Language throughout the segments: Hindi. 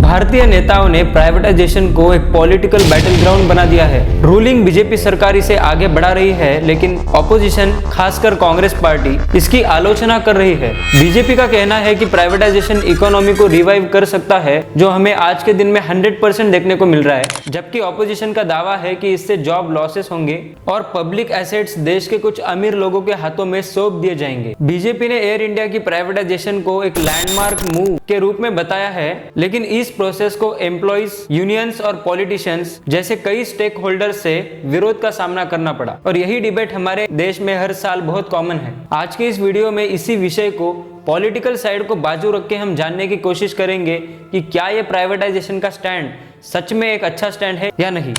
भारतीय नेताओं ने प्राइवेटाइजेशन को एक पॉलिटिकल बैटल ग्राउंड बना दिया है। रूलिंग बीजेपी सरकार इसे आगे बढ़ा रही है, लेकिन ऑपोजिशन खासकर कांग्रेस पार्टी इसकी आलोचना कर रही है। बीजेपी का कहना है कि प्राइवेटाइजेशन इकोनॉमी को रिवाइव कर सकता है, जो हमें आज के दिन में 100% देखने को मिल रहा है, जबकि ऑपोजिशन का दावा है कि इससे जॉब लॉसेस होंगे और पब्लिक एसेट्स देश के कुछ अमीर लोगों के हाथों में सौंप दिए जाएंगे। बीजेपी ने एयर इंडिया की प्राइवेटाइजेशन को एक लैंडमार्क मूव के रूप में बताया है, लेकिन इस प्रोसेस को एम्प्लॉइज, यूनियंस और पॉलिटिशियंस जैसे कई स्टेक होल्डर्स से विरोध का सामना करना पड़ा और यही डिबेट हमारे देश में हर साल बहुत कॉमन है। आज के इस वीडियो में इसी विषय को पॉलिटिकल साइड को बाजू रख के हम जानने की कोशिश करेंगे कि क्या ये प्राइवेटाइजेशन का स्टैंड सच में एक अच्छा स्टैंड है या नहीं।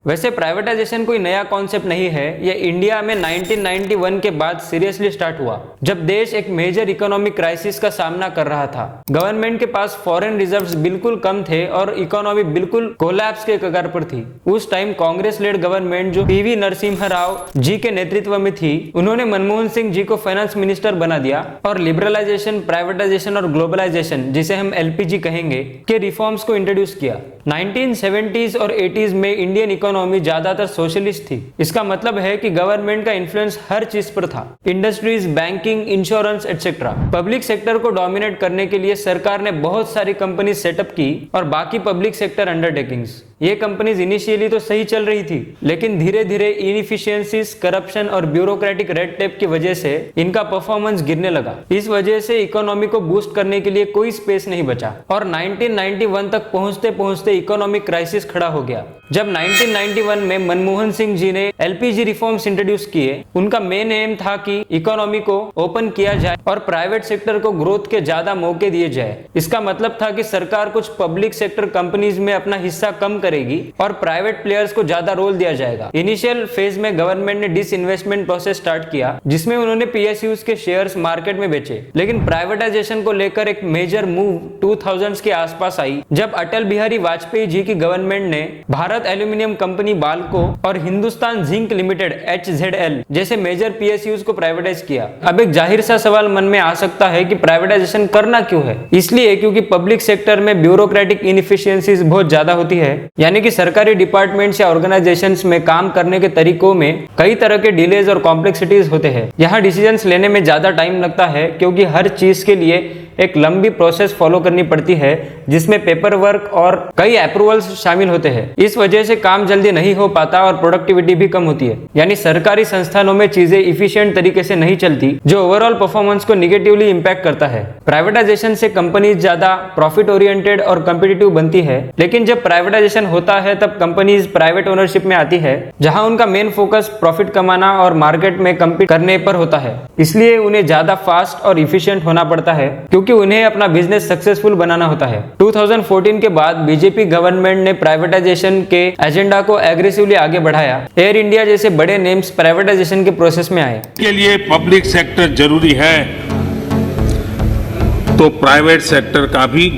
वैसे प्राइवेटाइजेशन कोई नया कॉन्सेप्ट नहीं है, यह इंडिया में 1991 के बाद सीरियसली स्टार्ट हुआ, जब देश एक मेजर इकोनॉमिक क्राइसिस का सामना कर रहा था। गवर्नमेंट के पास फॉरेन रिजर्व्स बिल्कुल कम थे और इकोनॉमी बिल्कुल कोलैप्स के कगार पर थी। उस टाइम कांग्रेस लेड गवर्नमेंट जो पीवी नरसिम्हा राव जी के नेतृत्व में थी, उन्होंने मनमोहन सिंह जी को फाइनेंस मिनिस्टर बना दिया और लिबरलाइजेशन, प्राइवेटाइजेशन और ग्लोबलाइजेशन, जिसे हम LPG कहेंगे, के रिफॉर्म्स को इंट्रोड्यूस किया। 1970s और 80s में इंडियन इकोनॉमी ज्यादातर सोशलिस्ट थी। इसका मतलब है कि गवर्नमेंट का इन्फ्लुएंस हर चीज पर था, industries, banking, insurance etcetera. Public sector को डोमिनेट करने के लिए सरकार ने बहुत सारी कंपनी सेटअप की और बाकी पब्लिक सेक्टर अंडरटेकिंग्स। ये कंपनीज इनिशियली तो सही चल रही थी, लेकिन धीरे धीरे इनएफिशिएंसीज, करप्शन और ब्यूरोक्रेटिक रेड टेप की वजह से इनका परफॉर्मेंस गिरने लगा। इस वजह से इकोनॉमी को बूस्ट करने के लिए कोई स्पेस नहीं बचा और 1991 तक पहुंचते पहुंचते इकोनॉमिक क्राइसिस खड़ा हो गया। जब 1991 में मनमोहन सिंह जी ने LPG रिफॉर्म्स इंट्रोड्यूस किए, उनका मेन एम था कि इकोनॉमी को ओपन किया जाए और प्राइवेट सेक्टर को ग्रोथ के ज्यादा मौके दिए जाए। इसका मतलब था कि सरकार कुछ पब्लिक सेक्टर कंपनीज में अपना हिस्सा कम करेगी और प्राइवेट प्लेयर्स को ज्यादा रोल दिया जाएगा। इनिशियल फेज में गवर्नमेंट ने डिसइन्वेस्टमेंट प्रोसेस स्टार्ट किया, जिसमें उन्होंने PSUs के शेयर्स मार्केट में बेचे। लेकिन प्राइवेटाइजेशन को लेकर एक मेजर मूव 2000s के आसपास आई, जब अटल बिहारी वाजपेयी जी की गवर्नमेंट ने भारत एल्यूमिनियम कंपनी बाल्को और हिंदुस्तान जिंक लिमिटेड HZL जैसे मेजर PSUs को प्राइवेटाइज किया। अब एक जाहिर सा सवाल मन में आ सकता है कि प्राइवेटाइजेशन करना क्यों है। इसलिए क्योंकि पब्लिक सेक्टर में ब्यूरोक्रेटिक इनएफिशिएंसीज बहुत ज्यादा होती है, यानी कि सरकारी डिपार्टमेंट्स या ऑर्गेनाइजेशंस में काम करने के तरीकों में कई तरह के डिलेज और कॉम्प्लेक्सिटीज होते हैं। यहाँ डिसीजंस लेने में ज्यादा टाइम लगता है, क्योंकि हर चीज के लिए एक लंबी प्रोसेस फॉलो करनी पड़ती है, जिसमें पेपर वर्क और कई अप्रूवल्स शामिल होते हैं। इस वजह से काम जल्दी नहीं हो पाता और प्रोडक्टिविटी भी कम होती है, यानी सरकारी संस्थानों में चीजें इफिशिएंट तरीके से नहीं चलती, जो ओवरऑल परफॉर्मेंस को निगेटिवली इंपैक्ट करता है। प्राइवेटाइजेशन से कंपनीज ज्यादा प्रॉफिट ओरिएंटेड और कॉम्पिटिटिव बनती है, लेकिन जब प्राइवेटाइजेशन होता है तब कंपनीज प्राइवेट ओनरशिप में आती है, जहां उनका मेन फोकस प्रॉफिट कमाना और मार्केट में कम्पीट करने पर होता है। इसलिए उन्हें ज्यादा फास्ट और इफिशिएंट होना पड़ता है, क्योंकि उन्हें अपना बिजनेस सक्सेसफुल बनाना होता है। 2014 के बाद बीजेपी गवर्नमेंट ने प्राइवेटाइजेशन के एजेंडा को एग्रेसिवली आगे बढ़ाया। एयर इंडिया जैसे बड़े नेम्स प्राइवेटाइजेशन के प्रोसेस में आए। के लिए पब्लिक सेक्टर जरूरी है, तो प्राइवेट सेक्टर का भी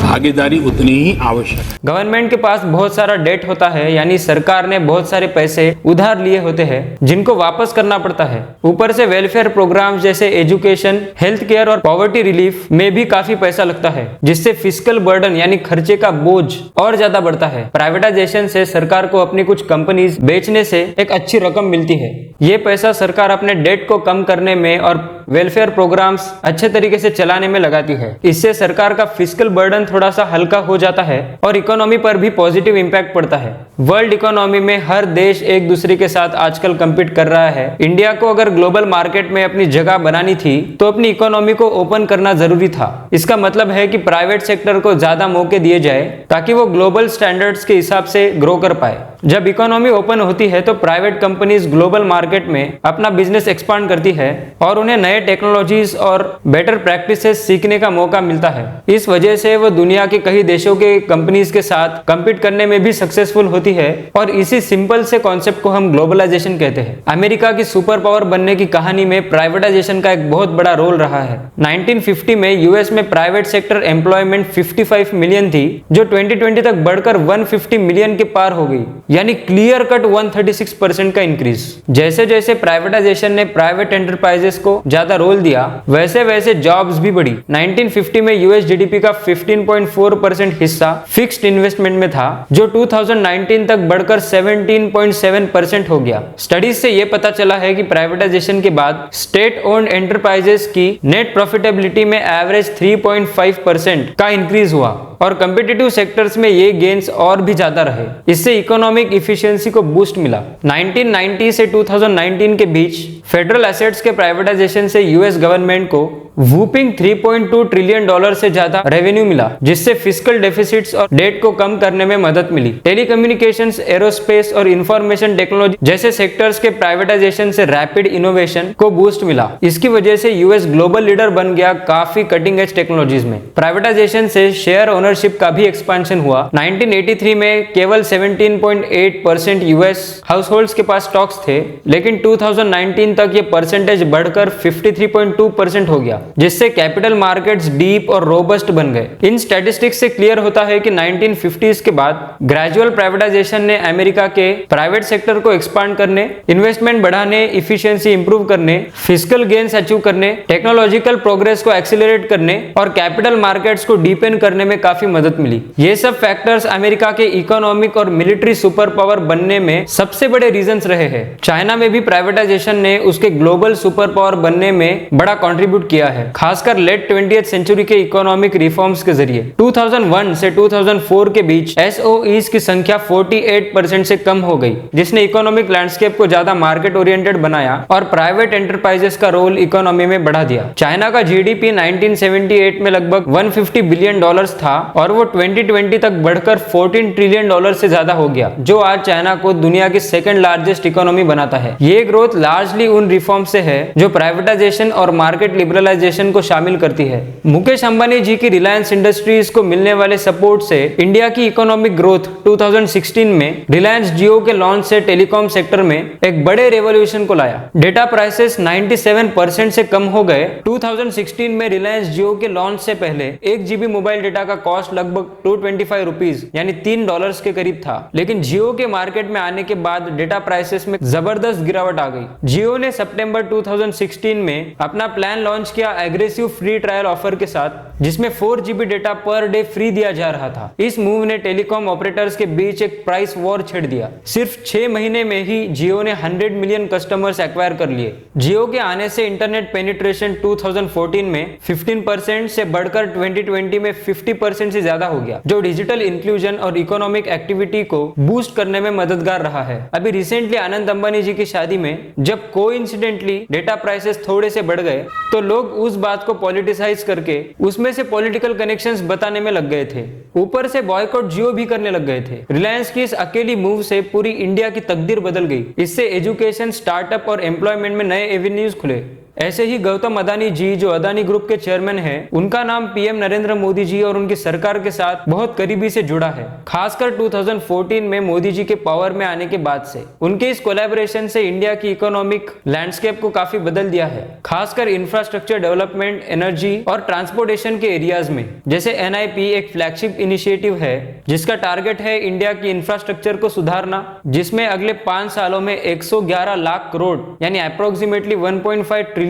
भागीदारी उतनी ही आवश्यक है। गवर्नमेंट के पास बहुत सारा डेट होता है, यानी सरकार ने बहुत सारे पैसे उधार लिए होते हैं, जिनको वापस करना पड़ता है। ऊपर से वेलफेयर प्रोग्राम जैसे एजुकेशन, हेल्थ केयर और पॉवर्टी रिलीफ में भी काफी पैसा लगता है, जिससे फिस्कल बर्डन यानी खर्चे का बोझ और ज्यादा बढ़ता है। प्राइवेटाइजेशन से सरकार को अपनी कुछ कंपनीज बेचने से एक अच्छी रकम मिलती है। ये पैसा सरकार अपने डेट को कम करने में और वेलफेयर प्रोग्राम्स अच्छे तरीके से चलाने में लगाती है। इससे सरकार का फिस्कल बर्डन थोड़ा सा हल्का हो जाता है और इकोनॉमी पर भी पॉजिटिव इंपैक्ट पड़ता है। वर्ल्ड इकोनॉमी में हर देश एक दूसरे के साथ आजकल कम्पीट कर रहा है। इंडिया को अगर ग्लोबल मार्केट में अपनी जगह बनानी थी, तो अपनी इकोनॉमी को ओपन करना जरूरी था। इसका मतलब है कि प्राइवेट सेक्टर को ज्यादा मौके दिए जाए, ताकि वो ग्लोबल स्टैंडर्ड्स के हिसाब से ग्रो कर पाए। जब इकोनॉमी ओपन होती है तो प्राइवेट कंपनीज ग्लोबल मार्केट में अपना बिजनेस एक्सपांड करती है और उन्हें नए टेक्नोलॉजीज और बेटर प्रैक्टिसेस सीखने का मौका मिलता है। इस वजह से वो दुनिया के कई देशों के कंपनीज के साथ कम्पीट करने में भी सक्सेसफुल होती है और इसी सिंपल से कॉन्सेप्ट को हम ग्लोबलाइजेशन कहते हैं। अमेरिका की सुपर पावर बनने की कहानी में प्राइवेटाइजेशन का एक बहुत बड़ा रोल रहा है। 1950 में यूएस में प्राइवेट सेक्टर एम्प्लॉयमेंट 55 मिलियन थी, जो 2020 तक बढ़कर 150 मिलियन के पार हो गई। यानी क्लियर कट 136% का इंक्रीज। जैसे जैसे प्राइवेटाइजेशन ने प्राइवेट एंटरप्राइजेस को ज्यादा रोल दिया, वैसे वैसे जॉब्स भी बढ़ी। 1950 में यूएस जीडीपी का 15.4% हिस्सा फिक्स्ड इन्वेस्टमेंट में था, जो 2019 तक बढ़कर 17.7% हो गया। स्टडीज से यह पता चला है कि प्राइवेटाइजेशन के बाद स्टेट ओन्ड एंटरप्राइजेस की नेट प्रॉफिटेबिलिटी में एवरेज 3.5% का इंक्रीज हुआ और कम्पिटिटिव सेक्टर्स में ये गेन्स और भी ज्यादा रहे। इससे इकोनॉमिक इफिशियंसी को बूस्ट मिला। 1990 से 2019 के बीच फेडरल एसेट्स के प्राइवेटाइजेशन से यूएस गवर्नमेंट को वूपिंग $3.2 ट्रिलियन से ज्यादा रेवेन्यू मिला, जिससे फिस्कल डेफिसिट्स और डेट को कम करने में मदद मिली। टेलीकम्युनिकेशंस, एरोस्पेस और इंफॉर्मेशन टेक्नोलॉजी जैसे सेक्टर्स के प्राइवेटाइजेशन से रैपिड इनोवेशन को बूस्ट मिला। इसकी वजह से यूएस ग्लोबल लीडर बन गया काफी कटिंग एज टेक्नोलॉजीज में। प्राइवेटाइजेशन से शेयर ओनरशिप का भी एक्सपेंशन हुआ। 1983 में केवल 17.8% यूएस हाउसहोल्ड्स के पास स्टॉक्स थे, लेकिन 2019 तक ये परसेंटेज बढ़कर 53.2% हो गया, जिससे कैपिटल मार्केट्स डीप और रोबस्ट बन गए। इन स्टैटिस्टिक्स से क्लियर होता है कि 1950s के बाद ग्रेजुअल प्राइवेटाइजेशन ने अमेरिका के प्राइवेट सेक्टर को एक्सपांड करने, इन्वेस्टमेंट बढ़ाने, इफिशियंसी इंप्रूव करने, फिस्कल गेन्स अचीव करने, टेक्नोलॉजिकल प्रोग्रेस को एक्सीलरेट करने और कैपिटल मार्केट्स को डीपेन करने में काफी मदद मिली। ये सब फैक्टर्स अमेरिका के इकोनॉमिक और मिलिट्री सुपर पावर बनने में सबसे बड़े रीजंस रहे हैं। चाइना में भी प्राइवेटाइजेशन ने उसके ग्लोबल सुपर पावर बनने में बड़ा कंट्रीब्यूट किया है, खासकर लेट 20th सेंचुरी के इकोनॉमिक रिफॉर्म्स के जरिए। 2001 से 2004 के बीच एसओईज की संख्या 48% से कम हो गई, जिसने इकोनॉमिक लैंडस्केप को ज्यादा मार्केट ओरिएंटेड बनाया और प्राइवेट एंटरप्राइजेस का रोल इकोनॉमी में बढ़ा दिया। चाइना का जीडीपी 1978 में लगभग $150 बिलियन था और वो 2020 तक बढ़कर $14 ट्रिलियन से ज्यादा हो गया, जो आज चाइना को दुनिया की सेकंड लार्जेस्ट इकोनॉमी बनाता है। ये ग्रोथ लार्जली उन रिफॉर्म से है जो प्राइवेटाइजेशन और मार्केट लिबरलाइजेशन को शामिल करती है। मुकेश अंबानी जी की रिलायंस इंडस्ट्रीज को मिलने वाले सपोर्ट से इंडिया की इकोनॉमिक ग्रोथ 2016 में रिलायंस जियो के लॉन्च से टेलीकॉम सेक्टर में एक बड़े रेवोल्यूशन को लाया। डेटा प्राइसेस 97% से कम हो गए। 2016 में रिलायंस जियो के लॉन्च से पहले 1 GB मोबाइल डेटा का कॉस्ट लगभग $225 यानी $3 के करीब था, लेकिन जियो के मार्केट में आने के बाद डेटा प्राइसेस में जबरदस्त गिरावट आ गई। जियो ने सितंबर 2016 में अपना प्लान लॉन्च किया एग्रेसिव फ्री ट्रायल ऑफर के साथ, जिसमें 4 GB data per day free दिया जा रहा था। इस मूव ने टेलीकॉम ऑपरेटर्स के बीच एक प्राइस वॉर छेड़ दिया। सिर्फ 6 महीने में ही जियो ने 100 मिलियन कस्टमर्स एक्वायर कर लिए। जियो के आने से इंटरनेट पेनिट्रेशन 2014 में 15% से बढ़कर 2020 में 50% से ज्यादा हो गया, जो डिजिटल इंक्लूजन और इकोनॉमिक एक्टिविटी को बूस्ट करने में मददगार रहा है। अभी रिसेंटली आनंद अंबानी जी की शादी में जब कोइंसिडेंटली डेटा प्राइसेस थोड़े से बढ़ गए, तो लोग उस बात को पॉलिटिसाइज करके उसमें से पॉलिटिकल कनेक्शंस बताने में लग गए थे। ऊपर से बॉयकॉट जियो भी करने लग गए थे। रिलायंस की इस अकेली मूव से पूरी इंडिया की तकदीर बदल गई। इससे एजुकेशन, स्टार्टअप और एम्प्लॉयमेंट में नए एवेन्यूज खुले। ऐसे ही गौतम अदानी जी, जो अदानी ग्रुप के चेयरमैन हैं, उनका नाम पीएम नरेंद्र मोदी जी और उनकी सरकार के साथ बहुत करीबी से जुड़ा है, खासकर 2014 में मोदी जी के पावर में आने के बाद से। उनके इस कोलैबोरेशन से इंडिया की इकोनॉमिक लैंडस्केप को काफी बदल दिया है, खासकर इंफ्रास्ट्रक्चर डेवलपमेंट, एनर्जी और ट्रांसपोर्टेशन के एरियाज में। जैसे NIP एक फ्लैगशिप इनिशिएटिव है जिसका टारगेट है इंडिया की इंफ्रास्ट्रक्चर को सुधारना, जिसमें अगले 5 सालों में 111 लाख करोड़ यानी अप्रोक्सीमेटली $1.5 ट्रिलियन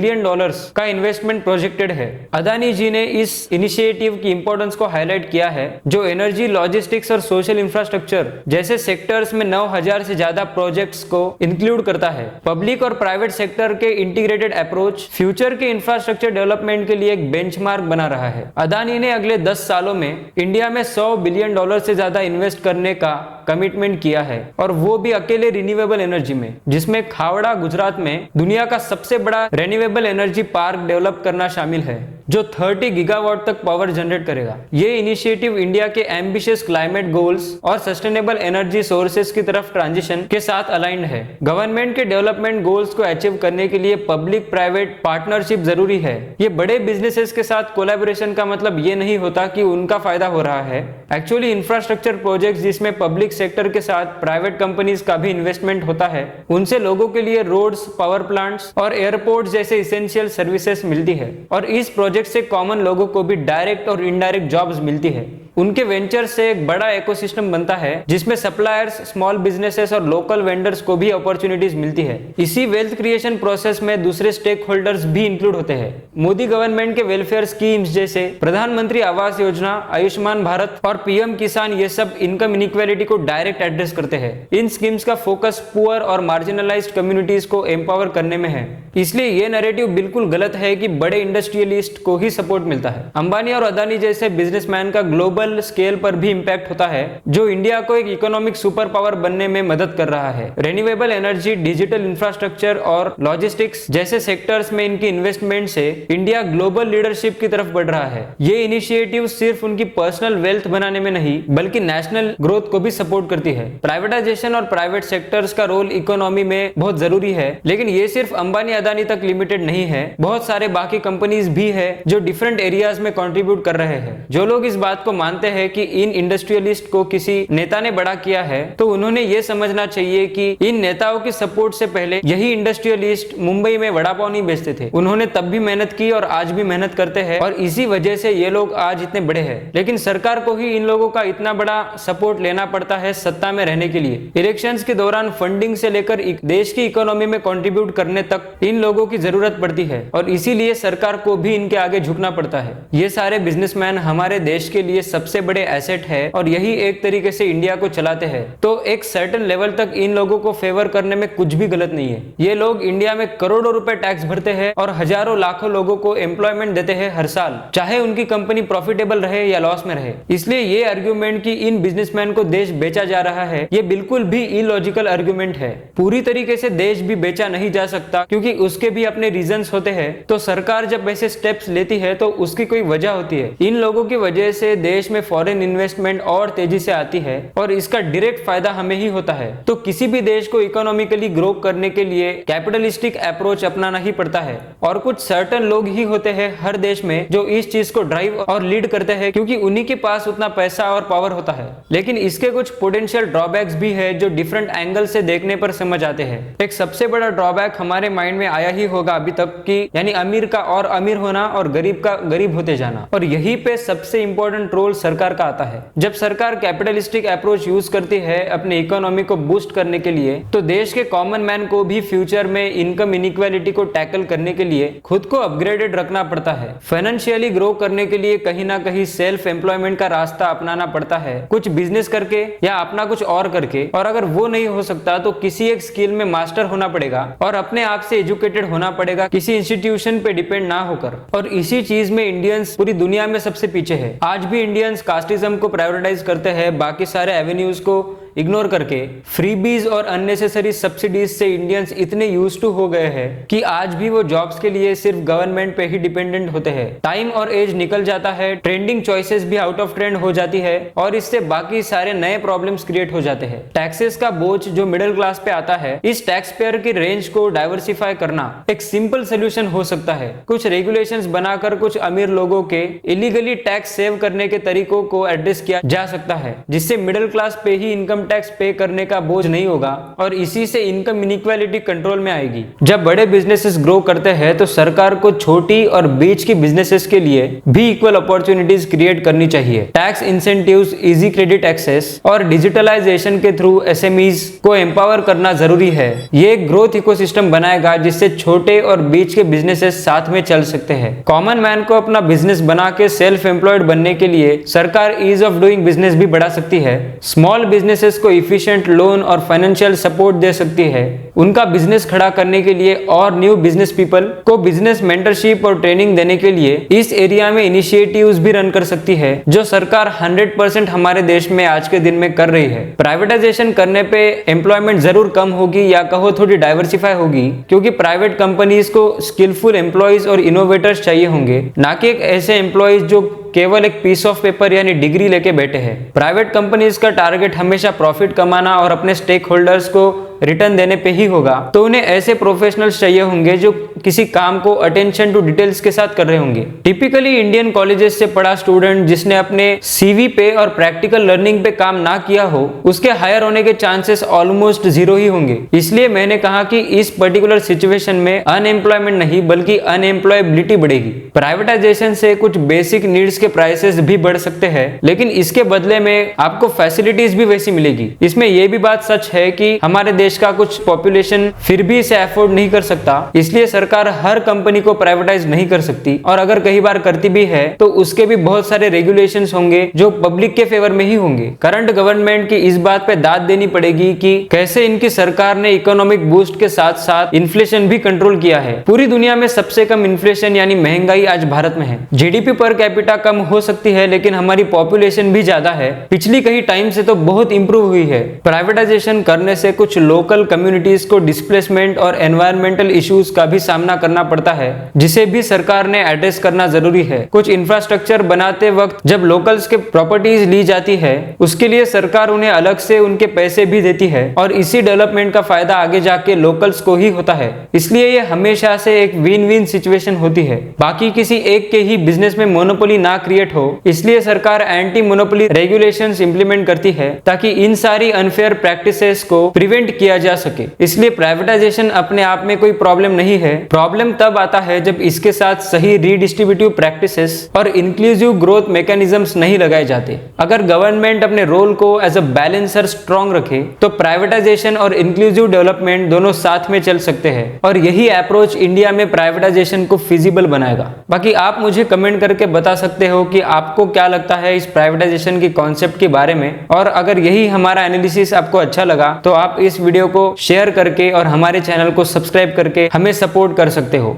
का इन्वेस्टमेंट प्रोजेक्टेड है। अदानी जी ने इस इनिशिएटिव की इंपॉर्टेंस को हाईलाइट किया है, जो एनर्जी, लॉजिस्टिक्स और सोशल इंफ्रास्ट्रक्चर जैसे सेक्टर्स में 9000 से ज्यादा प्रोजेक्ट्स को इंक्लूड करता है। पब्लिक और प्राइवेट सेक्टर के इंटीग्रेटेड अप्रोच फ्यूचर के इंफ्रास्ट्रक्चर डेवलपमेंट के लिए एक बेंचमार्क बना रहा है। अदानी ने अगले 10 सालों में इंडिया में $100 बिलियन से ज्यादा इन्वेस्ट करने का कमिटमेंट किया है, और वो भी अकेले रिन्यूएबल एनर्जी में, जिसमें खावड़ा गुजरात में दुनिया का सबसे बड़ा रिन्यूएबल एनर्जी पार्क डेवलप करना शामिल है, जो 30 गीगावाट तक पावर जनरेट करेगा। ये इनिशिएटिव इंडिया के एम्बिशियस क्लाइमेट गोल्स और सस्टेनेबल एनर्जी सोर्सेस की तरफ ट्रांजिशन के साथ अलाइंड है। गवर्नमेंट के डेवलपमेंट गोल्स को अचीव करने के लिए पब्लिक प्राइवेट पार्टनरशिप जरूरी है। ये बड़े बिजनेसेस के साथ कोलैबोरेशन का मतलब ये नहीं होता कि उनका फायदा हो रहा है। एक्चुअली इंफ्रास्ट्रक्चर प्रोजेक्ट्स जिसमें पब्लिक सेक्टर के साथ प्राइवेट कंपनीज का भी इन्वेस्टमेंट होता है, उनसे लोगों के लिए रोड्स, पावर प्लांट्स और एयरपोर्ट जैसे इसेंशियल सर्विसेज मिलती है, और इस प्रोजेक्ट से कॉमन लोगों को भी डायरेक्ट और इनडायरेक्ट जॉब्स मिलती है। उनके वेंचर से एक बड़ा इकोसिस्टम बनता है जिसमें सप्लायर्स, स्मॉल बिजनेसेस और लोकल वेंडर्स को भी अपॉर्चुनिटीज मिलती है। इसी वेल्थ क्रिएशन प्रोसेस में दूसरे स्टेक होल्डर्स भी इंक्लूड होते हैं। मोदी गवर्नमेंट के वेलफेयर स्कीम्स जैसे प्रधानमंत्री आवास योजना, आयुष्मान भारत और पीएम किसान, ये सब इनकम इनइक्वालिटी को डायरेक्ट एड्रेस करते हैं। इन स्कीम्स का फोकस पुअर और मार्जिनलाइज्ड कम्युनिटीज को एम्पावर करने में है। इसलिए ये नैरेटिव बिल्कुल गलत है कि बड़े इंडस्ट्रियलिस्ट को ही सपोर्ट मिलता है। अंबानी और अदानी जैसे बिजनेसमैन का ग्लोबल स्केल पर भी इंपैक्ट होता है, जो इंडिया को एक इकोनॉमिक सुपर पावर बनने में मदद कर रहा है। रिन्यूएबल एनर्जी, डिजिटल इंफ्रास्ट्रक्चर और लॉजिस्टिक्स जैसे सेक्टर्स में इनकी इन्वेस्टमेंट से इंडिया ग्लोबल लीडरशिप की तरफ बढ़ रहा है। ये इनिशिएटिव सिर्फ उनकी पर्सनल वेल्थ बनाने में नहीं बल्कि नेशनल ग्रोथ को भी सपोर्ट करती है। प्राइवेटाइजेशन और प्राइवेट सेक्टर्स का रोल इकोनॉमी में बहुत जरूरी है, लेकिन ये सिर्फ अंबानी अदानी तक लिमिटेड नहीं है। बहुत सारे बाकी कंपनीज भी है जो डिफरेंट एरियाज में कंट्रीब्यूट कर रहे हैं। जो लोग इस बात को मानते हैं कि इन इंडस्ट्रियलिस्ट को किसी नेता ने बड़ा किया है, तो उन्होंने ये समझना चाहिए कि इन नेताओं की सपोर्ट से पहले यही इंडस्ट्रियलिस्ट मुंबई में वड़ा पाव नहीं बेचते थे। उन्होंने तब भी मेहनत की और आज भी मेहनत करते हैं और इसी वजह से ये लोग आज इतने बड़े हैं। लेकिन सरकार को ही इन लोगों का इतना बड़ा सपोर्ट लेना पड़ता है सत्ता में रहने के लिए। इलेक्शंस के दौरान फंडिंग से लेकर देश की इकोनॉमी में कंट्रीब्यूट करने तक इन लोगों की जरूरत पड़ती है और इसीलिए सरकार को भी इनके आगे झुकना पड़ता है। ये सारे बिजनेसमैन हमारे देश के लिए सबसे बड़े एसेट है और यही एक तरीके से इंडिया को चलाते हैं। तो एक सर्टेन लेवल तक इन लोगों को फेवर करने में कुछ भी गलत नहीं है। ये लोग इंडिया में करोड़ों रुपए टैक्स भरते हैं और हजारों लाखों लोगों को एम्प्लॉयमेंट देते हैं हर साल, चाहे उनकी कंपनी प्रॉफिटेबल रहे या लॉस में रहे। इसलिए ये आर्ग्यूमेंट कि इन बिजनेसमैन को देश बेचा जा रहा है, ये बिल्कुल भी इलॉजिकल आर्ग्यूमेंट है। पूरी तरीके से देश भी बेचा नहीं जा सकता क्योंकि उसके भी अपने रीजंस होते हैं। तो सरकार जब ऐसे स्टेप्स लेती है तो उसकी कोई वजह होती है। इन लोगों की वजह से देश में फॉरेन इन्वेस्टमेंट और तेजी से आती है और इसका डायरेक्ट फायदा हमें ही होता है। तो किसी भी देश को इकोनॉमिकली ग्रो करने के लिए कैपिटलिस्टिक अप्रोच अपनाना ही पड़ता है और कुछ सर्टेन लोग ही होते हैं हर देश में जो इस चीज को ड्राइव और लीड करते हैं क्योंकि उन्हीं के पास उतना पैसा और पावर होता है। लेकिन इसके कुछ पोटेंशियल ड्रॉबैक्स भी है जो डिफरेंट एंगल से देखने पर समझ आते हैं। एक सबसे बड़ा ड्रॉबैक हमारे माइंड में आया ही होगा अभी तक कि यानी अमीर का और अमीर होना और गरीब का गरीब होते जाना, और यही पे सबसे इंपॉर्टेंट रोल सरकार का आता है। जब सरकार कैपिटलिस्टिक अप्रोच यूज करती है अपने इकोनॉमी को बूस्ट करने के लिए, तो देश के कॉमन मैन को भी फ्यूचर में इनकम इनइक्वालिटी को टैकल करने के लिए खुद को अपग्रेडेड रखना पड़ता है। फाइनेंशियली ग्रो करने के लिए कहीं ना कहीं सेल्फ एम्प्लॉयमेंट का रास्ता अपनाना पड़ता है, कुछ बिजनेस करके या अपना कुछ और करके। और अगर वो नहीं हो सकता तो किसी एक स्किल में मास्टर होना पड़ेगा और अपने आप से एजुकेटेड होना पड़ेगा, किसी इंस्टीट्यूशन पे डिपेंड ना होकर। और इसी चीज में इंडियंस पूरी दुनिया में सबसे पीछे है। आज भी इंडियंस कास्टिज्म को प्रायोरिटाइज करते हैं, बाकी सारे एवेन्यूज को इग्नोर करके। फ्रीबीज और अननेसेसरी सब्सिडीज से इंडियंस इतने यूज्ड टू हो गए हैं कि आज भी वो जॉब्स के लिए सिर्फ गवर्नमेंट पे ही डिपेंडेंट होते हैं। टाइम और एज निकल जाता है, ट्रेंडिंग चॉइसेस भी आउट ऑफ ट्रेंड हो जाती है और इससे बाकी सारे नए प्रॉब्लम्स क्रिएट हो जाते हैं। टैक्सेस का बोझ जो मिडिल क्लास पे आता है, इस टैक्स पेयर की रेंज को डाइवर्सिफाई करना एक सिंपल सोल्यूशन हो सकता है। कुछ रेगुलेशंस बनाकर कुछ अमीर लोगों के इलीगली टैक्स सेव करने के तरीकों को एड्रेस किया जा सकता है, जिससे मिडिल क्लास पे ही इनकम टैक्स पे करने का बोझ नहीं होगा और इसी से इनकम इनइक्वालिटी कंट्रोल में आएगी। जब बड़े बिजनेसेस ग्रो करते हैं तो सरकार को छोटी और बीच की बिजनेसेस के लिए भी इक्वल अपॉर्चुनिटीज क्रिएट करनी चाहिए। Tax incentives, easy credit access और डिजिटलाइजेशन के थ्रू एसएमईज को एम्पावर करना जरूरी है। ये एक ग्रोथ इकोसिस्टम बनाएगा जिससे छोटे और बीच के बिजनेसेस साथ में चल सकते हैं। कॉमन मैन को अपना बिजनेस बना के सेल्फ एम्प्लॉयड बनने के लिए सरकार ईज ऑफ डूइंग बिजनेस भी बढ़ा सकती है। स्मॉल बिजनेसेस को इफिशिएंट लोन और फाइनेंशियल सपोर्ट दे सकती है। उनका बिजनेस खड़ा करने के लिए और न्यू बिजनेस पीपल को बिजनेस मेंटरशिप और ट्रेनिंग देने के लिए इस एरिया में इनिशिएटिव्स भी रन कर सकती है, जो सरकार 100% हमारे देश में आज के दिन में कर रही है। प्राइवेटाइजेशन करने पे एम्प्लॉयमेंट जरूर कम होगी या कहो थोड़ी डाइवर्सिफाई होगी, क्योंकि प्राइवेट कंपनीज को स्किलफुल एम्प्लॉयज और इनोवेटर्स चाहिए होंगे, ना कि एक ऐसे एम्प्लॉयज जो केवल एक पीस ऑफ पेपर यानी डिग्री लेके बैठे हैं। प्राइवेट कंपनीज का टारगेट हमेशा प्रॉफिट कमाना और अपने स्टेक होल्डर्स को रिटर्न देने पे ही होगा, तो उन्हें ऐसे प्रोफेशनल्स चाहिए होंगे जो किसी काम को अटेंशन टू डिटेल्स के साथ कर रहे होंगे। टिपिकली इंडियन कॉलेजेस से पढ़ा स्टूडेंट जिसने अपने सीवी पे और प्रैक्टिकल लर्निंग पे काम ना किया हो, उसके हायर होने के चांसेस ऑलमोस्ट जीरो ही होंगे। इसलिए मैंने कहा कि इस पर्टिकुलर सिचुएशन में अनएम्प्लॉयमेंट नहीं बल्कि अनएम्प्लॉयबिलिटी बढ़ेगी। प्राइवेटाइजेशन से कुछ बेसिक नीड्स के प्राइसेस भी बढ़ सकते हैं, लेकिन इसके बदले में आपको फैसिलिटीज भी वैसी मिलेगी। इसमें यह भी बात सच है कि हमारे देश का कुछ पॉपुलेशन फिर भी इसे अफोर्ड नहीं कर सकता, इसलिए सरकार हर कंपनी को प्राइवेटाइज नहीं कर सकती, और अगर कई बार करती भी है तो उसके भी बहुत सारे रेगुलेशंस होंगे जो पब्लिक के फेवर में ही होंगे। करंट गवर्नमेंट की इस बात पे दाद देनी पड़ेगी कि कैसे इनकी सरकार ने इकोनॉमिक बूस्ट के साथ साथ इन्फ्लेशन भी कंट्रोल किया है। पूरी दुनिया में सबसे कम इन्फ्लेशन यानी महंगाई आज भारत में है। जीडीपी पर कैपिटा कम हो सकती है, लेकिन हमारी पॉपुलेशन भी ज्यादा है। पिछली कई टाइम से तो बहुत इंप्रूव हुई है। प्राइवेटाइजेशन करने से कुछ लोकल कम्युनिटीज को डिस्प्लेसमेंट और एनवायरमेंटल इश्यूज का भी सामना करना पड़ता है, जिसे भी सरकार ने एड्रेस करना जरूरी है। कुछ इंफ्रास्ट्रक्चर बनाते वक्त जब लोकल्स के प्रॉपर्टीज ली जाती है, उसके लिए सरकार उन्हें अलग से उनके पैसे भी देती है, और इसी डेवलपमेंट का फायदा आगे जाके लोकल्स को ही होता है। इसलिए ये हमेशा से एक विन विन सिचुएशन होती है। बाकी किसी एक के ही बिजनेस में मोनोपोली ना क्रिएट हो, इसलिए सरकार एंटी मोनोपोली रेगुलेशंस इंप्लीमेंट करती है ताकि इन सारी अनफेयर प्रैक्टिसेस को प्रिवेंट किया जा सके। इसलिए प्राइवेटाइजेशन अपने आप में कोई प्रॉब्लम नहीं है। प्रॉब्लम तब आता है जब इसके साथ सही रीडिस्ट्रीब्यूटिव प्रैक्टिसेस और इंक्लूसिव ग्रोथ मैकेनिज्म्स नहीं लगाए जाते। अगर गवर्नमेंट अपने रोल को एज अ बैलेंसर स्ट्रॉन्ग रखे तो प्राइवेटाइजेशन और इंक्लूसिव डेवलपमेंट दोनों साथ में चल सकते हैं, और यही अप्रोच इंडिया में प्राइवेटाइजेशन को फिजिबल बनाएगा। बाकी आप मुझे कमेंट करके बता सकते हो कि आपको क्या लगता है इस प्राइवेटाइजेशन की कॉन्सेप्ट के बारे में, और अगर यही हमारा एनालिसिस आपको अच्छा लगा तो आप इस वीडियो को शेयर करके और हमारे चैनल को सब्सक्राइब करके हमें सपोर्ट कर सकते हो।